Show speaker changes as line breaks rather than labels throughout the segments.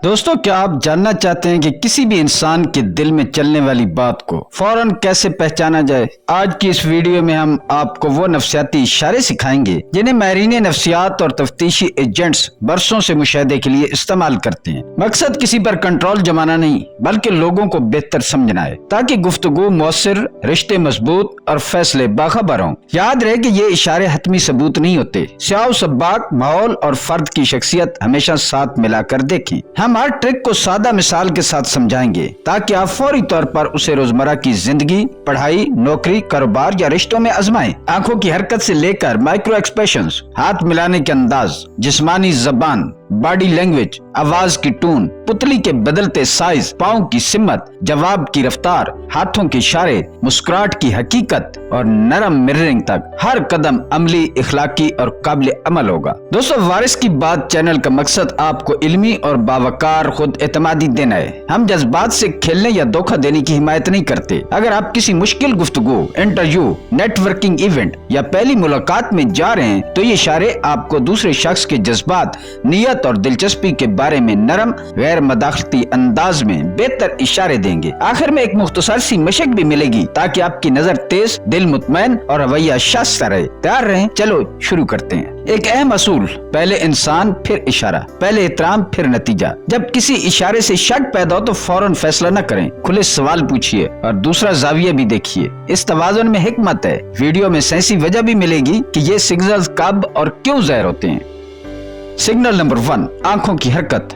دوستو، کیا آپ جاننا چاہتے ہیں کہ کسی بھی انسان کے دل میں چلنے والی بات کو فوراً کیسے پہچانا جائے؟ آج کی اس ویڈیو میں ہم آپ کو وہ نفسیاتی اشارے سکھائیں گے جنہیں ماہرین نفسیات اور تفتیشی ایجنٹس برسوں سے مشاہدے کے لیے استعمال کرتے ہیں۔ مقصد کسی پر کنٹرول جمانا نہیں، بلکہ لوگوں کو بہتر سمجھنا ہے تاکہ گفتگو مؤثر، رشتے مضبوط اور فیصلے باخبر ہوں۔ یاد رہے کہ یہ اشارے حتمی ثبوت نہیں ہوتے۔ سیاہ و سباق، ماحول اور فرد کی شخصیت ہمیشہ ساتھ ملا کر دیکھیں۔ ہم ہر ٹرک کو سادہ مثال کے ساتھ سمجھائیں گے تاکہ آپ فوری طور پر اسے روزمرہ کی زندگی، پڑھائی، نوکری، کاروبار یا رشتوں میں آزمائیں۔ آنکھوں کی حرکت سے لے کر مائکرو ایکسپریشنز، ہاتھ ملانے کے انداز، جسمانی زبان، باڈی لینگویج، آواز کی ٹون، پتلی کے بدلتے سائز، پاؤں کی سمت، جواب کی رفتار، ہاتھوں کے اشارے، مسکراہٹ کی حقیقت اور نرم مررنگ تک ہر قدم عملی، اخلاقی اور قابل عمل ہوگا۔ دوستو، وارث کی بات چینل کا مقصد آپ کو علمی اور باوقار خود اعتمادی دینا ہے۔ ہم جذبات سے کھیلنے یا دھوکہ دینے کی حمایت نہیں کرتے۔ اگر آپ کسی مشکل گفتگو، انٹرویو، نیٹ ورکنگ ایونٹ یا پہلی ملاقات میں جا رہے ہیں تو یہ اشارے آپ کو دوسرے شخص کے جذبات، نیت اور دلچسپی کے بارے میں نرم، غیر مداخلتی انداز میں بہتر اشارے دیں گے۔ آخر میں ایک مختصر سی مشق بھی ملے گی تاکہ آپ کی نظر تیز، دل مطمئن اور رویہ شائستہ رہے۔ تیار رہیں؟ چلو شروع کرتے ہیں۔ ایک اہم اصول: پہلے انسان پھر اشارہ، پہلے احترام پھر نتیجہ۔ جب کسی اشارے سے شک پیدا ہو تو فوراً فیصلہ نہ کریں، کھلے سوال پوچھیے اور دوسرا زاویہ بھی دیکھیے۔ اس توازن میں حکمت ہے۔ ویڈیو میں سائنسی وجہ بھی ملے گی کہ یہ سگنلز کب اور کیوں ظاہر ہوتے ہیں۔ سگنل نمبر 1: آنکھوں کی حرکت۔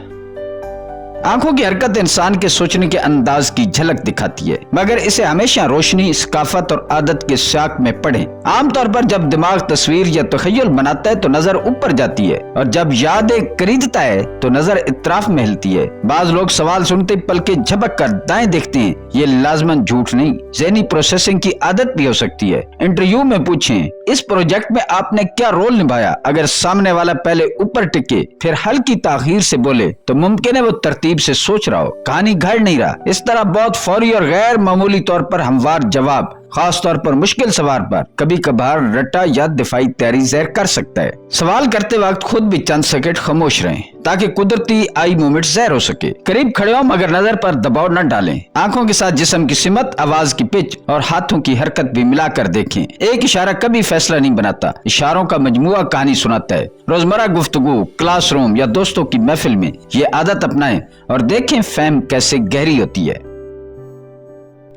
آنکھوں کی حرکت انسان کے سوچنے کے انداز کی جھلک دکھاتی ہے، مگر اسے ہمیشہ روشنی، ثقافت اور عادت کے سیاق میں پڑھیں۔ عام طور پر جب دماغ تصویر یا تخیل بناتا ہے تو نظر اوپر جاتی ہے، اور جب یادیں خریدتا ہے تو نظر اطراف میں ہلتی ہے۔ بعض لوگ سوال سنتے پلکیں جھپک کر دائیں دیکھتے ہیں۔ یہ لازماً جھوٹ نہیں، ذہنی پروسیسنگ کی عادت بھی ہو سکتی ہے۔ انٹرویو میں پوچھیں، اس پروجیکٹ میں آپ نے کیا رول نبھایا؟ اگر سامنے والا پہلے اوپر ٹکے پھر ہلکی تاخیر سے بولے تو ممکن ہے وہ ترتیب سے سوچ رہا ہو، کہانی گھڑ نہیں رہا۔ اس طرح بہت فوری اور غیر معمولی طور پر ہموار جواب، خاص طور پر مشکل سوال پر، کبھی کبھار رٹا یا دفاعی تیاری ظاہر کر سکتا ہے۔ سوال کرتے وقت خود بھی چند سیکنڈ خاموش رہیں تاکہ قدرتی آئی موومنٹ ظاہر ہو سکے۔ قریب کھڑے ہوں مگر نظر پر دباؤ نہ ڈالیں۔ آنکھوں کے ساتھ جسم کی سمت، آواز کی پچ اور ہاتھوں کی حرکت بھی ملا کر دیکھیں۔ ایک اشارہ کبھی فیصلہ نہیں بناتا، اشاروں کا مجموعہ کہانی سناتا ہے۔ روزمرہ گفتگو، کلاس روم یا دوستوں کی محفل میں یہ عادت اپنائیں اور دیکھیں فہم کیسے گہری ہوتی ہے۔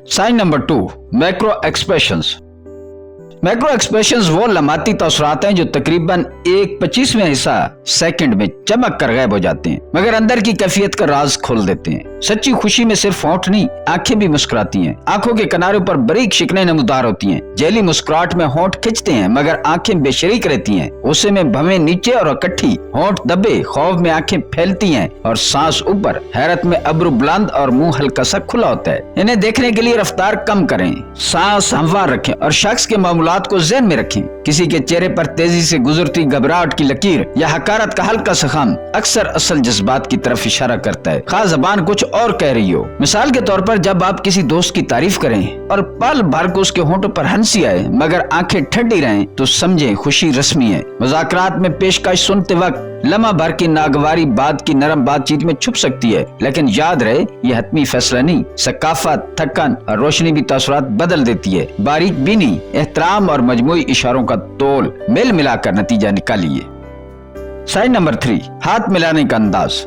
Sign number 2: micro expressions. Micro expressions وہ لمحاتی تاثرات ہیں جو تقریباً 1/25واں حصہ سیکنڈ میں چمک کر غائب ہو جاتے ہیں، مگر اندر کی کیفیت کا راز کھول دیتے ہیں۔ سچی خوشی میں صرف ہونٹ نہیں، آنکھیں بھی مسکراتی ہیں۔ آنکھوں کے کناروں پر باریک شکنیں نمودار ہوتی ہیں۔ جیلی مسکراہٹ میں ہونٹ کھنچتے ہیں مگر آنکھیں بے شریک رہتی ہیں۔ غصے میں بھویں نیچے اور اکٹھی، ہونٹ دبے، خوف میں آنکھیں پھیلتی ہیں اور سانس اوپر، حیرت میں ابرو بلند اور منہ ہلکا سا کھلا ہوتا ہے۔ انہیں دیکھنے کے لیے رفتار کم کریں، سانس ہموار رکھیں اور شخص کے معمولات کو ذہن میں رکھیں۔ کسی کے چہرے پر تیزی سے گزرتی گھبراہٹ کی لکیر یا حقارت کا ہلکا سا خم اکثر اصل جذبات کی طرف اشارہ کرتا ہے، خاص زبان کچھ اور کہہ رہی ہو۔ مثال کے طور پر جب آپ کسی دوست کی تعریف کریں اور پل بھر کو اس کے ہونٹوں پر ہنسی آئے مگر آنکھیں ٹھنڈی رہیں تو سمجھیں خوشی رسمی ہے۔ مذاکرات میں پیشکش سنتے وقت لمحہ بھر کی ناگواری بات کی نرم بات چیت میں چھپ سکتی ہے، لیکن یاد رہے یہ حتمی فیصلہ نہیں۔ ثقافت، تھکن اور روشنی بھی تاثرات بدل دیتی ہے۔ باریک بینی، احترام اور مجموعی اشاروں کا تول مل ملا کر نتیجہ نکالیے۔ سائن نمبر 3: ہاتھ ملانے کا انداز۔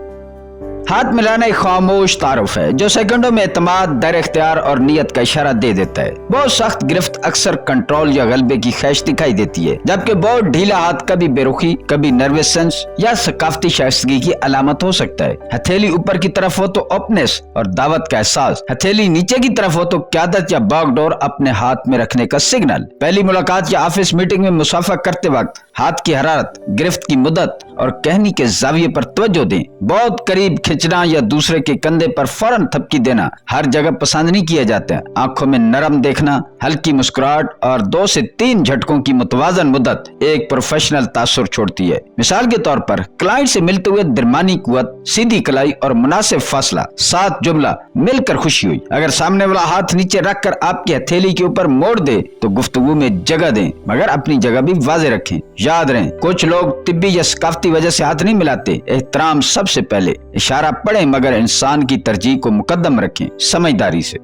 ہاتھ ملانا ایک خاموش تعارف ہے جو سیکنڈوں میں اعتماد، دائرہ اختیار اور نیت کا اشارہ دے دیتا ہے۔ بہت سخت گرفت اکثر کنٹرول یا غلبے کی خواہش دکھائی دیتی ہے، جبکہ بہت ڈھیلا ہاتھ کبھی بے رخی، کبھی نروسنس یا ثقافتی شائستگی کی علامت ہو سکتا ہے۔ ہتھیلی اوپر کی طرف ہو تو اوپنس اور دعوت کا احساس، ہتھیلی نیچے کی طرف ہو تو قیادت یا باغ ڈور اپنے ہاتھ میں رکھنے کا سگنل۔ پہلی ملاقات یا آفس میٹنگ میں مصافحہ کرتے وقت ہاتھ کی حرارت، گرفت کی مدت اور کہنی کے زاویے پر توجہ دیں۔ بہت قریب کھنچنا یا دوسرے کے کندھے پر فوراً تھپکی دینا ہر جگہ پسند نہیں کیا جاتا ہے۔ آنکھوں میں نرم دیکھنا، ہلکی مسکراہٹ اور 2 سے 3 جھٹکوں کی متوازن مدت ایک پروفیشنل تاثر چھوڑتی ہے۔ مثال کے طور پر کلائنٹ سے ملتے ہوئے درمیانی قوت، سیدھی کلائی اور مناسب فاصلہ، 7 جملہ مل کر خوشی ہوئی۔ اگر سامنے والا ہاتھ نیچے رکھ کر آپ کی ہتھیلی کے اوپر موڑ دے تو گفتگو میں جگہ دیں مگر اپنی جگہ بھی واضح رکھیں۔ یاد رہیں کچھ لوگ طبی یا ثقافتی وجہ سے ہاتھ نہیں ملاتے، احترام سب سے پہلے۔ اشارہ इशारा पढ़ें मगर इंसान की तरजीह को मुकद्दम रखें समझदारी से।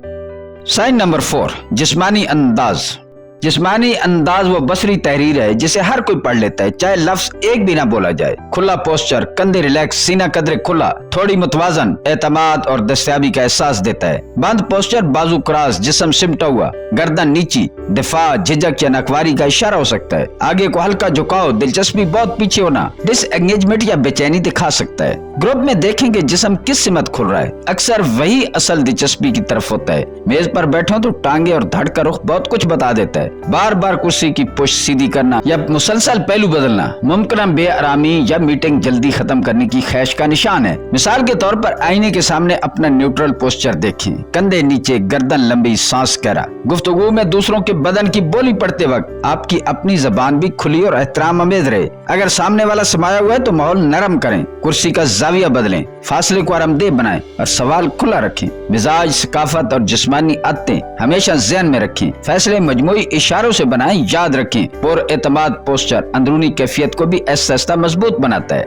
साइन नंबर 4, जिस्मानी अंदाज। जिस्मानी अंदाज वो बसरी तहरीर है जिसे हर कोई पढ़ लेता है, चाहे लफ्ज एक भी ना बोला जाए। खुला पोस्चर, कंधे रिलैक्स, सीना कदरे खुला, थोड़ी मुतवाजन, एतमाद और दस्तयाबी का एहसास देता है। बंद पोस्चर, बाजू क्रॉस, जिस्म सिमटा हुआ, गर्दन नीची, दिफा, झिझक या नकवारी का इशारा हो सकता है। आगे को हल्का झुकाव, दिलचस्पी बहुत पीछे होना, डिसएंगेजमेंट या बेचैनी दिखा सकता है। ग्रुप में देखेंगे जिस्म किस सिमत खुल रहा है, अक्सर वही असल दिलचस्पी की तरफ होता है। मेज पर बैठो तो टांगे और धड़ का रुख बहुत कुछ बता देता है। बार बार कुर्सी की पुश्त सीधी करना या मुसलसल पहलू बदलना मुमकिन बेआरामी या मीटिंग जल्दी खत्म करने की ख्वाहिश का निशान है। मिसाल के तौर पर आईने के सामने अपना न्यूट्रल पोस्चर देखें, कंधे नीचे, गर्दन लंबी, सांस गहरा। गुफ्तगू में दूसरों के बदन की बोली पढ़ते वक्त आपकी अपनी जबान भी खुली और एहतराम आमेज रहे। अगर सामने वाला समाया हुआ है तो माहौल नरम करें, कुर्सी का जाविया बदलें, फासले को आरामदेह बनाएं और सवाल खुला रखें। मिजाज, सकाफत और जिस्मानी आदतें हमेशा ज़हन में रखें। फैसले मजमूई इशारों से बनाएं, याद रखें। पुर एतमाद पोस्चर अंदरूनी कैफियत को भी ऐसा मजबूत बनाता है।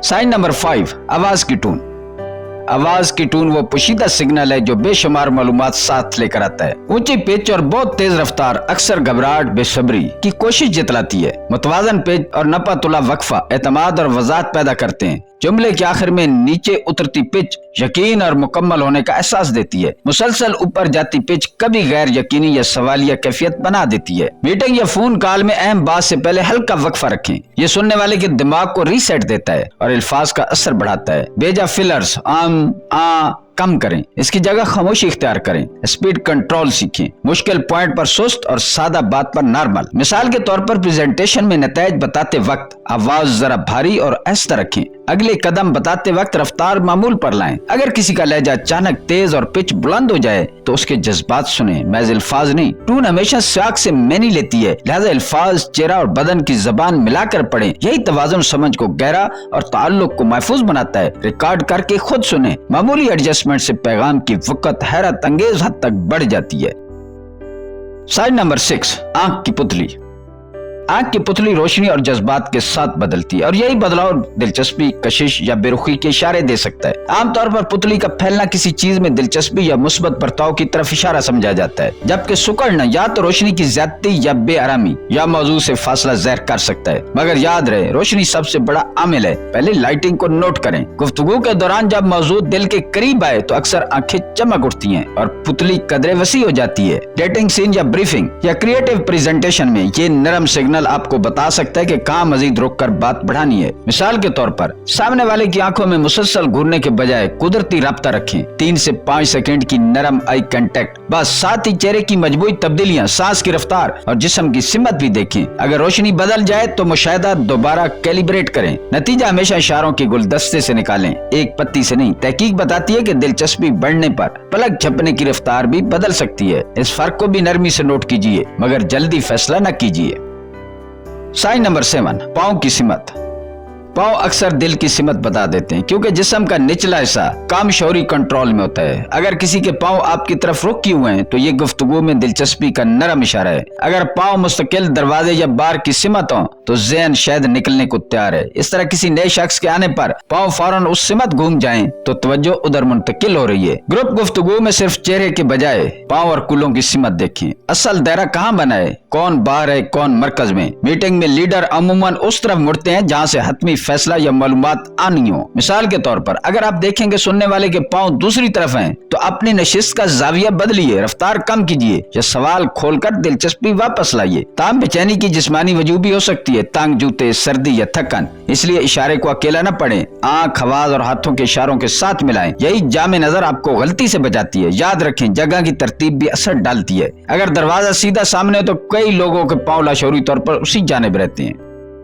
साइन नंबर 5, आवाज की टून। आवाज की टून वो पोशीदा सिग्नल है जो बेशुमार मालूमात साथ लेकर आता है। ऊंची पिच और बहुत तेज रफ्तार अक्सर घबराहट, बेसब्री की कोशिश जतलाती है। मुतवाजन पिच और नपा तुला वक्फा एतमाद और वजाहत पैदा करते हैं। जुमले के आखिर में नीचे उतरती पिच यकीन और मुकम्मल होने का एहसास देती है। मुसलसल ऊपर जाती पिच कभी गैर यकीनी या सवालिया कैफियत बना देती है। मीटिंग या फोन कॉल में अहम बात से पहले हल्का वक्फा रखें, ये सुनने वाले के दिमाग को रीसेट देता है और अल्फाज का असर बढ़ाता है। बेजा फिलर्स, कम करें, इसकी जगह खामोशी इख्तियार करें। स्पीड कंट्रोल सीखें, मुश्किल पॉइंट पर सुस्त और सादा बात पर नॉर्मल। मिसाल के तौर पर प्रेजेंटेशन में नतीजे बताते वक्त आवाज जरा भारी और आहिस्ता रखें। अगले कदम बताते वक्त रफ्तार मामूल पर लाएं। अगर किसी का लहजा अचानक तेज और पिच बुलंद हो जाए तो उसके जज्बात सुने, महज अल्फाज नहीं। टून हमेशा सियाक से मैनी लेती है, लिहाजा अल्फाज, चेहरा और बदन की जबान मिलाकर पढ़ें। यही तवाज़ुन समझ को गहरा और ताल्लुक को महफूज बनाता है। रिकॉर्ड करके खुद सुने, मामूली एडजस्टमेंट से पैगाम की वक़्त हैरत अंगेज हद तक बढ़ जाती है। साइड नंबर 6, आंख की पुतली। आंख की पुतली रोशनी और जज्बात के साथ बदलती है और यही बदलाव दिलचस्पी, कशिश या बेरुखी के इशारे दे सकता है। आमतौर पर पुतली का फैलना किसी चीज में दिलचस्पी या मुस्बत बर्ताव की तरफ इशारा समझा जाता है, जबकि सुकड़ना या तो रोशनी की ज्यादती या बेआरामी या मौजू से फासला ज़ाहिर कर सकता है। मगर याद रहे, रोशनी सबसे बड़ा आमिल है। पहले लाइटिंग को नोट करें। गुफ्तगू के दौरान जब मौजू दिल के करीब आए तो अक्सर आंखें चमक उठती हैं और पुतली कदरे वसी हो जाती है। डेटिंग सीन या ब्रीफिंग या क्रिएटिव प्रेजेंटेशन में ये नरम सिग्नल आपको बता सकता है कि कहां मजीद रोककर बात बढ़ानी है। मिसाल के तौर पर सामने वाले की आंखों में मुसलसल घूरने के बजाय कुदरती राब्ता रखें। 3 से 5 सेकंड की नरम आई कांटेक्ट बस। साथ ही चेहरे की मजबूती तब्दीलियां, सांस की रफ्तार और जिस्म की सिमत भी देखें। अगर रोशनी बदल जाए तो मुशाहिदा दोबारा कैलिब्रेट करें। नतीजा हमेशा इशारों के गुलदस्ते से निकालें, एक पत्ती से नहीं। तहकीक बताती है कि दिलचस्पी बढ़ने पर पलक झपने की रफ्तार भी बदल सकती है। इस फर्क को भी नरमी से नोट कीजिए मगर जल्दी फैसला न कीजिए। साइन नंबर 7, पाँव की सिमत। पाँव अक्सर दिल की सिमत बता देते हैं क्योंकि जिस्म का निचला हिस्सा काम शौरी कंट्रोल में होता है। अगर किसी के पाँव आपकी तरफ रुख किए हुए हैं तो ये गुफ्तगू में दिलचस्पी का नरम इशारा है। अगर पाँव मुस्तकिल दरवाजे या बार की सिमत हो तो ज़हन शायद निकलने को तैयार है। इस तरह किसी नए शख्स के आने पर पाँव फौरन उस सिमत घूम जाएं तो तवज्जो उधर मुंतकिल हो रही है। ग्रुप गुफ्तगू में सिर्फ चेहरे के बजाय पाँव और कुलों की सिमत देखें। असल दायरा कहाँ बना है, कौन बाहर है, कौन मरकज में। मीटिंग में लीडर अमूमन उस तरफ मुड़ते हैं जहाँ से हतमी फैसला या मालूमात आनी हो। मिसाल के तौर पर अगर आप देखेंगे सुनने वाले के पाँव दूसरी तरफ हैं तो अपनी नशिस्त का जाविया बदलिए, रफ्तार कम कीजिए या सवाल खोलकर दिलचस्पी वापस लाइए। ताम बेचैनी की जिस्मानी वजह भी हो सकती है, तंग जूते, सर्दी या थकन। इसलिए इशारे को अकेला न पढ़ें, आंख, आवाज और हाथों के इशारों के साथ मिलाएं। यही जामे नजर आपको गलती से बचाती है। याद रखें, जगह की तरतीब भी असर डालती है। अगर दरवाजा सीधा सामने हो तो कई लोगों के पाँव लाशौरी तौर पर उसी जानिब रहते हैं।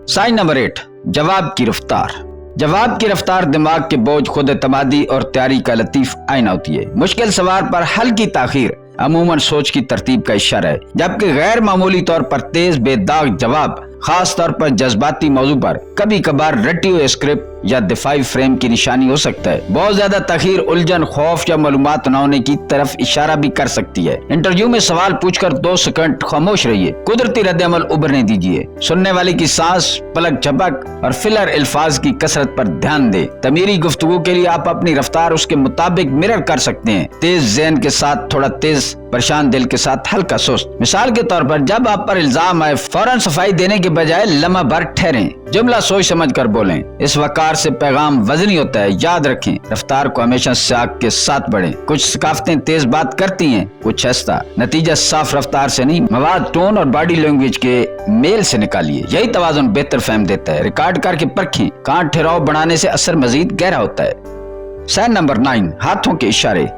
साइन नंबर 8, जवाब की रफ्तार। जवाब की रफ्तार दिमाग के बोझ, खुद एतमादी और तैयारी का लतीफ आईना होती है। मुश्किल सवाल पर हल्की ताखीर अमूमन सोच की तरतीब का इशारा है, जबकि गैर मामूली तौर पर तेज बेदाग जवाब खास तौर पर जज्बाती मौजू पर कभी कभार रटी स्क्रिप्ट या दिफाई फ्रेम की निशानी हो सकता है। बहुत ज्यादा तखीर उलझन, खौफ या मालूमात न होने की तरफ इशारा भी कर सकती है। इंटरव्यू में सवाल पूछकर 2 सेकंड खामोश रहिए, कुदरती रद्द-ए-अमल उभरने दीजिए। सुनने वाले की सांस, पलक झपक और फिलर अल्फाज की कसरत पर ध्यान दे। तमीरी गुफ्तगू के लिए आप अपनी रफ्तार उसके मुताबिक मिरर कर सकते हैं। तेज ज़हन के साथ थोड़ा तेज, परेशान दिल के साथ हल्का सुस्त। मिसाल के तौर पर जब आप पर इल्जाम आए, फौरन सफाई देने के बजाय लम्हा भर ठहरें, जुमला सोच समझ कर बोलें। इस वकार से पैगाम वजनी होता है। याद रखें, रफ्तार को हमेशा स्याक के साथ बढ़ें। कुछ सकाफतें तेज बात करती हैं, कुछ ऐसा। नतीजा साफ रफ्तार से नहीं, मवाद, टोन और बॉडी लैंग्वेज के मेल से निकालिए। यही तवाज़ुन बेहतर फहम देता है। रिकॉर्ड करके परखें, कहाँ ठहराव बढ़ाने से असर मजीद गहरा होता है। साइन नंबर 9, हाथों के इशारे।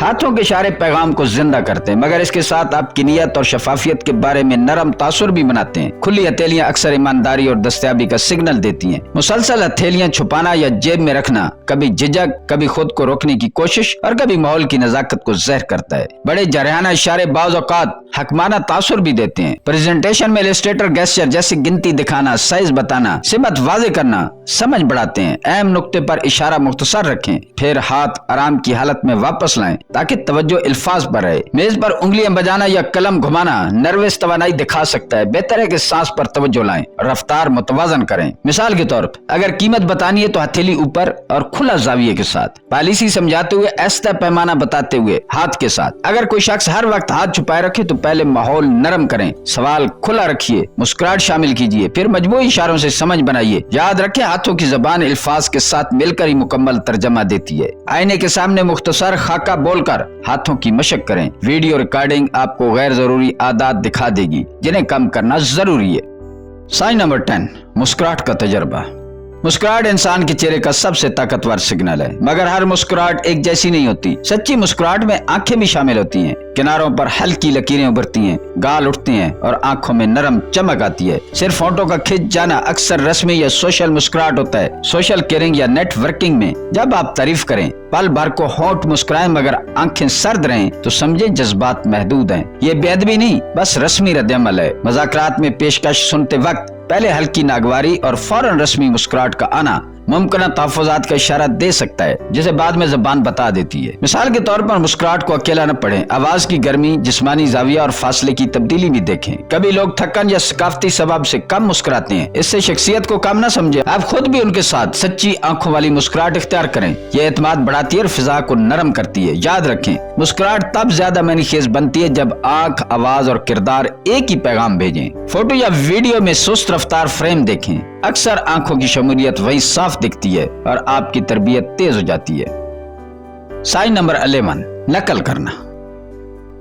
हाथों के इशारे पैगाम को जिंदा करते हैं, मगर इसके साथ आपकी नियत और शफाफियत के बारे में नरम तासुर भी बनाते हैं। खुली हथेलियां अक्सर ईमानदारी और दस्तयाबी का सिग्नल देती हैं। मुसलसल हथेलियां छुपाना या जेब में रखना कभी झिझक, कभी खुद को रोकने की कोशिश और कभी माहौल की नजाकत को जहर करता है। बड़े जरहाना इशारे बाज़ औक़ात हकमाना तासुर भी देते हैं। प्रेजेंटेशन में इलस्ट्रेटर गेस्चर जैसे गिनती दिखाना, साइज बताना, सिमत वाजे करना समझ बढ़ाते हैं। अहम नुक्ते पर इशारा मुख्तसर रखें, फिर हाथ आराम की हालत में वापस लाएं ताकि तवज्जो अल्फाज पर रहे। मेज पर उंगलियां बजाना या कलम घुमाना नर्वस तवानाई दिखा सकता है। बेहतर है कि सांस पर तवज्जो लाएं और रफ्तार मुतवाजन करें। मिसाल के तौर पर अगर कीमत बतानी है तो हथेली ऊपर और खुला जाविये के साथ, पॉलिसी समझाते हुए, ऐसा पैमाना बताते हुए हाथ के साथ। अगर कोई शख्स हर वक्त हाथ छुपाए रखे तो पहले माहौल नरम करें, सवाल खुला रखिए, मुस्कुराहट शामिल कीजिए, फिर मजबूरी इशारों से समझ बनाइए। याद रखें, हाथों की जबान अल्फाज के साथ मिलकर ही मुकम्मल तर्जमा देती है। आईने के सामने मुख्तसर खाका बोलकर हाथों की मशक करें। वीडियो रिकॉर्डिंग आपको गैर जरूरी आदत दिखा देगी जिन्हें कम करना जरूरी है। साइन नंबर 10, मुस्कुराहट का तजर्बा। मुस्कुराहट इंसान के चेहरे का सबसे ताकतवर सिग्नल है, मगर हर मुस्कुराहट एक जैसी नहीं होती। सच्ची मुस्कुराहट में आंखें भी शामिल होती हैं, किनारों पर हल्की लकीरें उभरती हैं, गाल उठते हैं और आंखों में नरम चमक आती है। सिर्फ होंठों का खिंच जाना अक्सर रस्मी या सोशल मुस्कुराहट होता है। सोशल केयरिंग या नेटवर्किंग में जब आप तारीफ करें, पल भर को होंठ मुस्कुराएं मगर आंखें सर्द रहें, तो समझे जज्बात महदूद हैं। ये बेअदबी नहीं, बस रस्मी रद्द-ए-अमल है। मज़ाकरात में पेशकश सुनते वक्त पहले हल्की नागवारी और फौरन रस्मी मुस्कुराहट का आना मुमकिन तहफ़्फ़ुज़ात का इशारा दे सकता है, जिसे बाद में ज़बान बता देती है। मिसाल के तौर पर मुस्कुराहट को अकेला न पढ़ें, आवाज की गर्मी, जिस्मानी जाविया और फासले की तब्दीली भी देखें। कभी लोग थकन या सकाफती सबब से कम मुस्कुराते हैं, इससे शख्सियत को कम न समझे। आप खुद भी उनके साथ सच्ची आंखों वाली मुस्कुराहट इख्तियार करें। ये एतमाद बढ़ाती है और फिजा को नरम करती है। याद रखें, मुस्कुराहट तब ज्यादा मैनीखेज बनती है जब आंख, आवाज और किरदार एक ही पैगाम भेजें। फोटो या वीडियो में सुस्त रफ्तार फ्रेम देखें, अक्सर आंखों की शमूलियत वही साफ दिखती है और आपकी तरबियत तेज हो जाती है। साइन नंबर 11, नकल करना।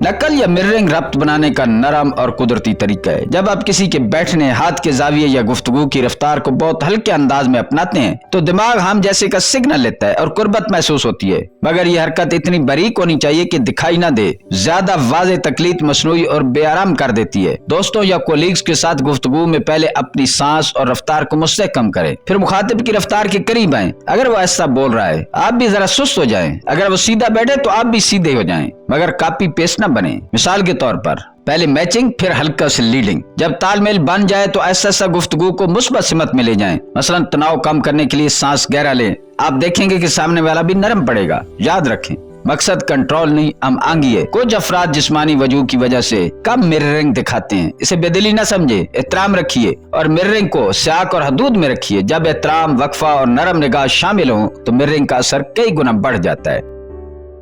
नकल या मिररिंग रब्त बनाने का नरम और कुदरती तरीका है। जब आप किसी के बैठने, हाथ के जाविये या गुफ्तगू की रफ्तार को बहुत हल्के अंदाज में अपनाते हैं तो दिमाग हम जैसे का सिग्नल लेता है और कुर्बत महसूस होती है। मगर यह हरकत इतनी बारीक होनी चाहिए कि दिखाई ना दे। ज्यादा वाज़े तकलीफ मसनूई और बेआराम कर देती है। दोस्तों या कोलीग्स के साथ गुफ्तगू में पहले अपनी सांस और रफ्तार को मुस्तहकम करें, फिर मुखातिब की रफ्तार के करीब आए। अगर वो ऐसा बोल रहा है, आप भी जरा सुस्त हो जाएं। अगर वो सीधा बैठे तो आप भी सीधे हो जाएं, मगर कॉपी पेस्ट न बने। मिसाल के तौर पर पहले मैचिंग, फिर हल्का से लीडिंग। जब तालमेल बन जाए तो ऐसा गुफ्तगू को मुस्बत सिमत में ले जाएं। मसलन तनाव कम करने के लिए सांस गहरा लें, आप देखेंगे कि सामने वाला भी नरम पड़ेगा। याद रखें, मकसद कंट्रोल नहीं, हम आंगी है। कुछ अफराद जिस्मानी वजूह की वजह से कम मिररिंग दिखाते हैं, इसे बेदिली न समझे। एहतराम रखिए और मिररिंग को स्याक और हदूद में रखिए। जब एहतराम, वक्फा और नरम निगाह शामिल हो तो मिररिंग का असर कई गुना बढ़ जाता है।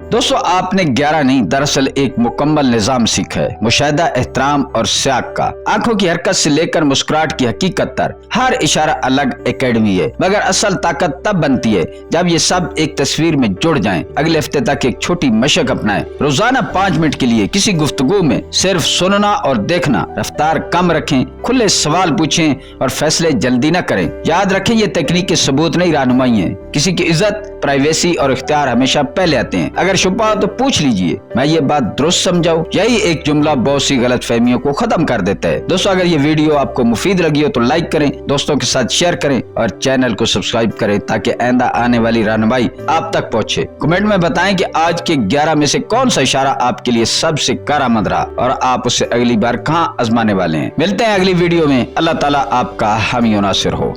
दोस्तों, आपने 11 नहीं, दरअसल एक मुकम्मल निजाम सीखा है। मुशाहिदा, एहतराम और स्याक का। आंखों की हरकत से लेकर मुस्कुराहट की हकीकत तक हर इशारा अलग एकेडमी है, मगर असल ताकत तब बनती है जब ये सब एक तस्वीर में जुड़ जाएं। अगले हफ्ते तक एक छोटी मशक अपनाएं। रोजाना 5 मिनट के लिए किसी गुफ्तगू में सिर्फ सुनना और देखना। रफ्तार कम रखें, खुले सवाल पूछें और फैसले जल्दी न करें। याद रखें, ये तकनीक के सबूत नहीं, रहनुमाई है। किसी की इज्जत, प्राइवेसी और इख्तियार हमेशा पहले आते हैं। अगर अगर छुपा तो पूछ लीजिए, मैं ये बात दुरुस्त समझाऊं। यही एक जुमला बहुत सी गलत फहमियों को खत्म कर देता है। दोस्तों, अगर ये वीडियो आपको मुफीद लगी हो तो लाइक करें, दोस्तों के साथ शेयर करें और चैनल को सब्सक्राइब करें ताकि आइंदा आने वाली रहनुमाई आप तक पहुंचे। कमेंट में बताएं कि आज के 11 में से कौन सा इशारा आपके लिए सबसे कारआमद रहा और आप उसे अगली बार कहां आजमाने वाले हैं। मिलते हैं अगली वीडियो में। अल्लाह ताला आपका हामी और नासिर हो।